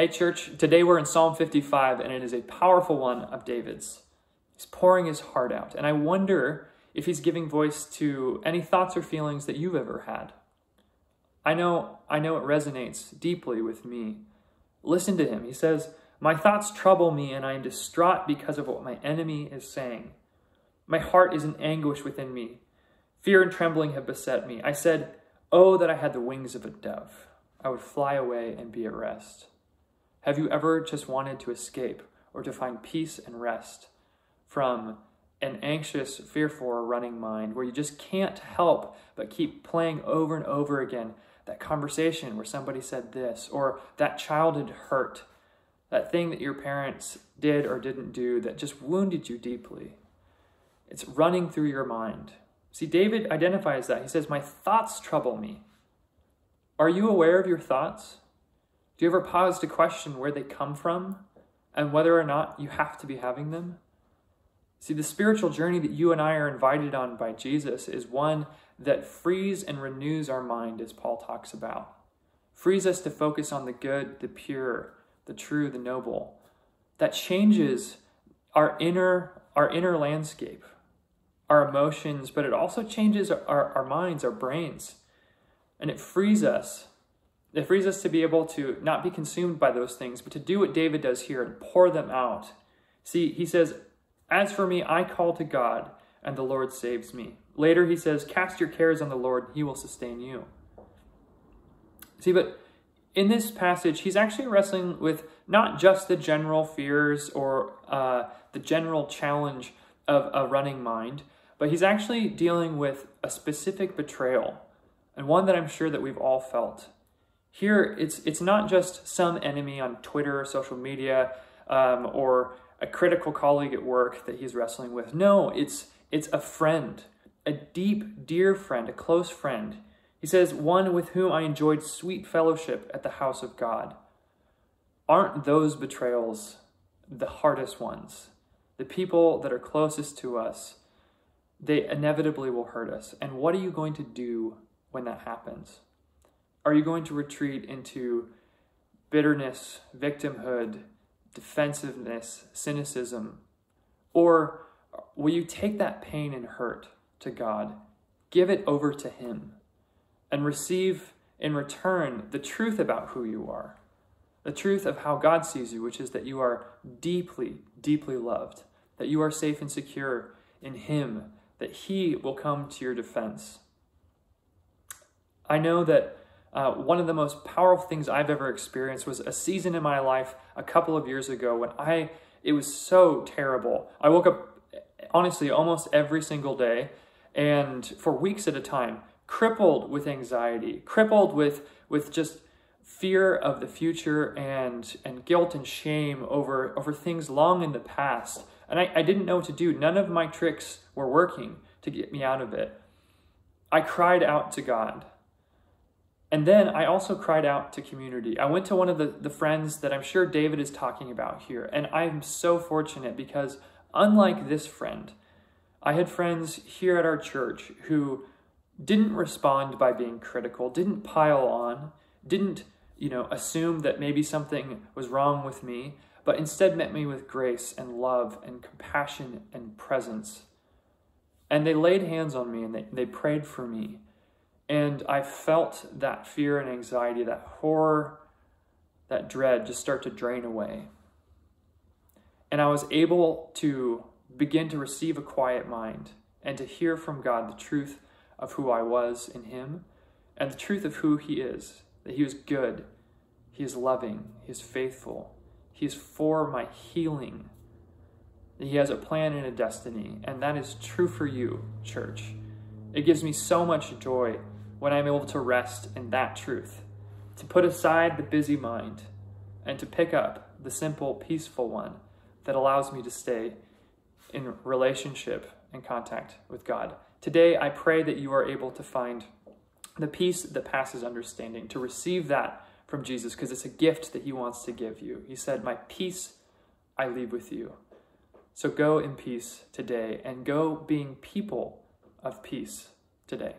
Hey church, today we're in Psalm 55 and it is a powerful one of David's. He's pouring his heart out, and I wonder if he's giving voice to any thoughts or feelings that you've ever had. I know it resonates deeply with me. Listen to him. He says, "My thoughts trouble me and I am distraught because of what my enemy is saying. My heart is in anguish within me. Fear and trembling have beset me. I said, oh, that I had the wings of a dove. I would fly away and be at rest." Have you ever just wanted to escape or to find peace and rest from an anxious, fearful, or running mind where you just can't help but keep playing over and over again that conversation where somebody said this, or that childhood hurt, that thing that your parents did or didn't do that just wounded you deeply? It's running through your mind. See, David identifies that. He says, "My thoughts trouble me." Are you aware of your thoughts? Do you ever pause to question where they come from and whether or not you have to be having them? See, the spiritual journey that you and I are invited on by Jesus is one that frees and renews our mind, as Paul talks about. Frees us to focus on the good, the pure, the true, the noble. That changes our inner landscape, our emotions, but it also changes our minds, our brains. And it frees us. It frees us to be able to not be consumed by those things, but to do what David does here and pour them out. See, he says, "As for me, I call to God, and the Lord saves me." Later he says, "Cast your cares on the Lord, and he will sustain you." See, but in this passage, he's actually wrestling with not just the general fears or the general challenge of a running mind, but he's actually dealing with a specific betrayal, and one that I'm sure that we've all felt. Here, it's not just some enemy on Twitter or social media or a critical colleague at work that he's wrestling with. No, it's a friend, a deep, dear friend, a close friend. He says, "One with whom I enjoyed sweet fellowship at the house of God." Aren't those betrayals the hardest ones? The people that are closest to us, they inevitably will hurt us. And what are you going to do when that happens? Are you going to retreat into bitterness, victimhood, defensiveness, cynicism? Or will you take that pain and hurt to God, give it over to him, and receive in return the truth about who you are, the truth of how God sees you, which is that you are deeply, deeply loved, that you are safe and secure in him, that he will come to your defense? I know that one of the most powerful things I've ever experienced was a season in my life a couple of years ago when it was so terrible. I woke up, honestly, almost every single day, and for weeks at a time, crippled with anxiety, crippled with just fear of the future and guilt and shame over things long in the past. And I didn't know what to do. None of my tricks were working to get me out of it. I cried out to God. And then I also cried out to community. I went to one of the friends that I'm sure David is talking about here. And I'm so fortunate because unlike this friend, I had friends here at our church who didn't respond by being critical, didn't pile on, didn't, assume that maybe something was wrong with me, but instead met me with grace and love and compassion and presence. And they laid hands on me and they prayed for me. And I felt that fear and anxiety, that horror, that dread just start to drain away. And I was able to begin to receive a quiet mind and to hear from God the truth of who I was in him and the truth of who he is, that he was good, he is loving, he is faithful, he is for my healing, that he has a plan and a destiny. And that is true for you, church. It gives me so much joy when I'm able to rest in that truth, to put aside the busy mind and to pick up the simple, peaceful one that allows me to stay in relationship and contact with God. Today, I pray that you are able to find the peace that passes understanding, to receive that from Jesus, because it's a gift that he wants to give you. He said, "My peace I leave with you." So go in peace today and go being people of peace today.